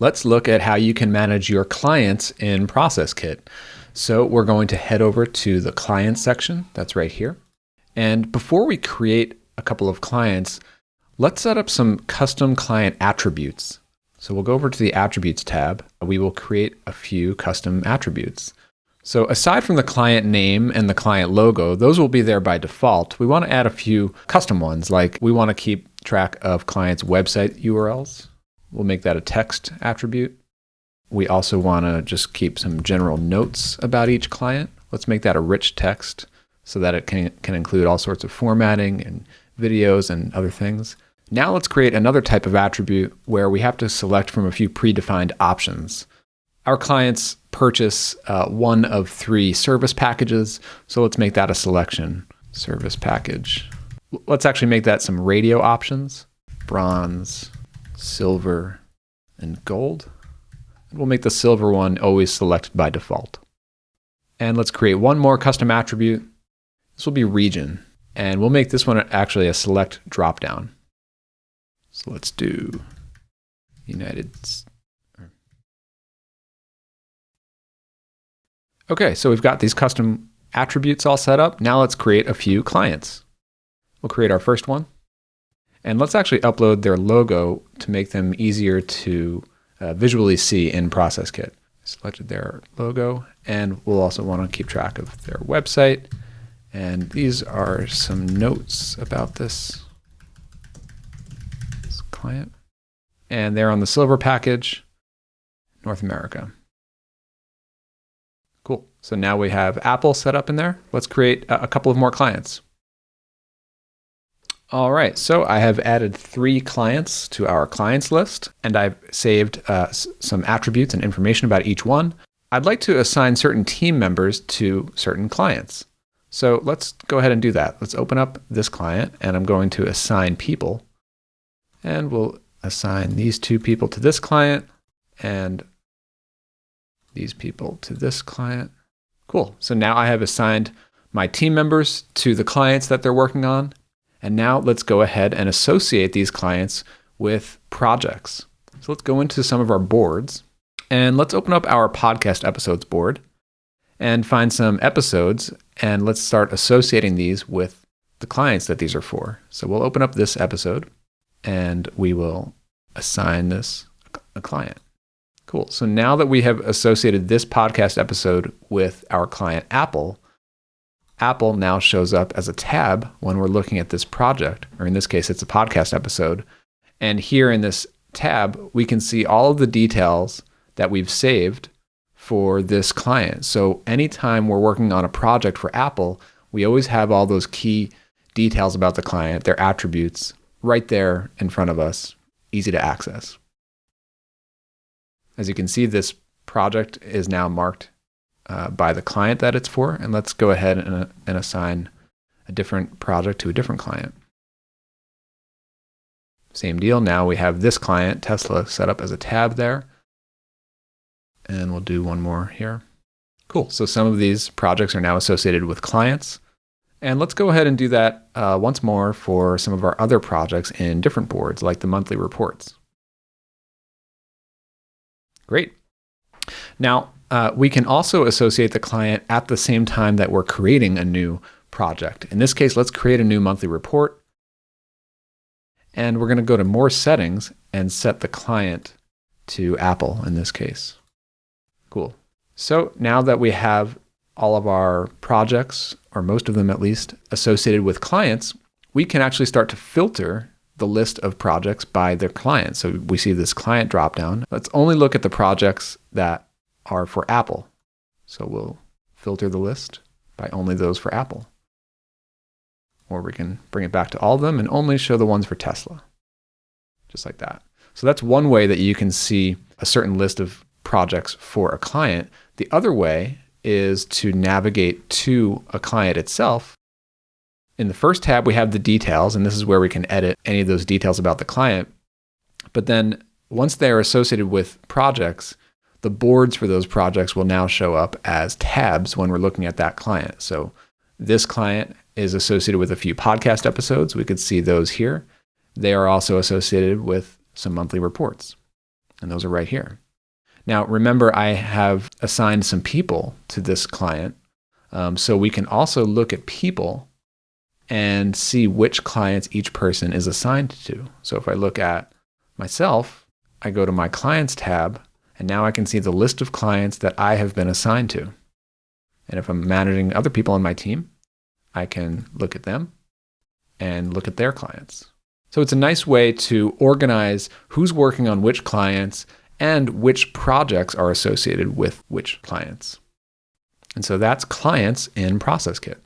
let's look at how you can manage your clients in ProcessKit. So we're going to head over to the clients section. That's right here. And before we create a couple of clients, let's set up some custom client attributes. So we'll go over to the Attributes tab. We will create a few custom attributes. So aside from the client name and the client logo, those will be there by default. We want to add a few custom ones, like we want to keep track of clients' website URLs. We'll make that a text attribute. We also want to just keep some general notes about each client. Let's make that a rich text so that it can include all sorts of formatting and videos and other things. Now let's create another type of attribute where we have to select from a few predefined options. Our clients purchase one of 3 service packages, so let's make that a selection. Service package. Let's actually make that some radio options. Bronze, silver, and gold. We'll make the silver one always selected by default. And let's create one more custom attribute. This will be region, and we'll make this one actually a select dropdown. So let's do United States. Okay, so we've got these custom attributes all set up. Now let's create a few clients. We'll create our first one. And let's actually upload their logo to make them easier to visually see in ProcessKit. Selected their logo, and we'll also want to keep track of their website. And these are some notes about this client. And they're on the silver package, North America. Cool. So now we have Apple set up in there. Let's create a couple of more clients. All right, so I have added 3 clients to our clients list, and I've saved some attributes and information about each one. I'd like to assign certain team members to certain clients. So let's go ahead and do that. Let's open up this client, and I'm going to assign people. And we'll assign these 2 people to this client, and these people to this client. Cool. So now I have assigned my team members to the clients that they're working on. And now let's go ahead and associate these clients with projects. So let's go into some of our boards, and let's open up our podcast episodes board and find some episodes, and let's start associating these with the clients that these are for. So we'll open up this episode, and we will assign this a client. Cool. So now that we have associated this podcast episode with our client Apple, Apple now shows up as a tab when we're looking at this project, or in this case, it's a podcast episode. And here in this tab, we can see all of the details that we've saved for this client. So anytime we're working on a project for Apple, we always have all those key details about the client, their attributes, right there in front of us, easy to access. As you can see, this project is now marked by the client that it's for, and let's go ahead and assign a different project to a different client. Same deal, now we have this client, Tesla, set up as a tab there, and we'll do one more here. Cool, so some of these projects are now associated with clients, and let's go ahead and do that once more for some of our other projects in different boards, like the monthly reports. Great. Now, we can also associate the client at the same time that we're creating a new project. In this case, let's create a new monthly report. And we're going to go to More Settings and set the client to Apple in this case. Cool. So now that we have all of our projects, or most of them at least, associated with clients, we can actually start to filter the list of projects by their client. So we see this client dropdown. Let's only look at the projects that are for Apple. So we'll filter the list by only those for Apple. Or we can bring it back to all of them and only show the ones for Tesla. Just like that. So that's one way that you can see a certain list of projects for a client. The other way is to navigate to a client itself. In the first tab, we have the details, and this is where we can edit any of those details about the client. But then once they are associated with projects, the boards for those projects will now show up as tabs when we're looking at that client. So this client is associated with a few podcast episodes. We could see those here. They are also associated with some monthly reports. And those are right here. Now, remember, I have assigned some people to this client. So we can also look at people and see which clients each person is assigned to. So if I look at myself, I go to my Clients tab, and now I can see the list of clients that I have been assigned to. And if I'm managing other people on my team, I can look at them and look at their clients. So it's a nice way to organize who's working on which clients and which projects are associated with which clients. And so that's clients in ProcessKit.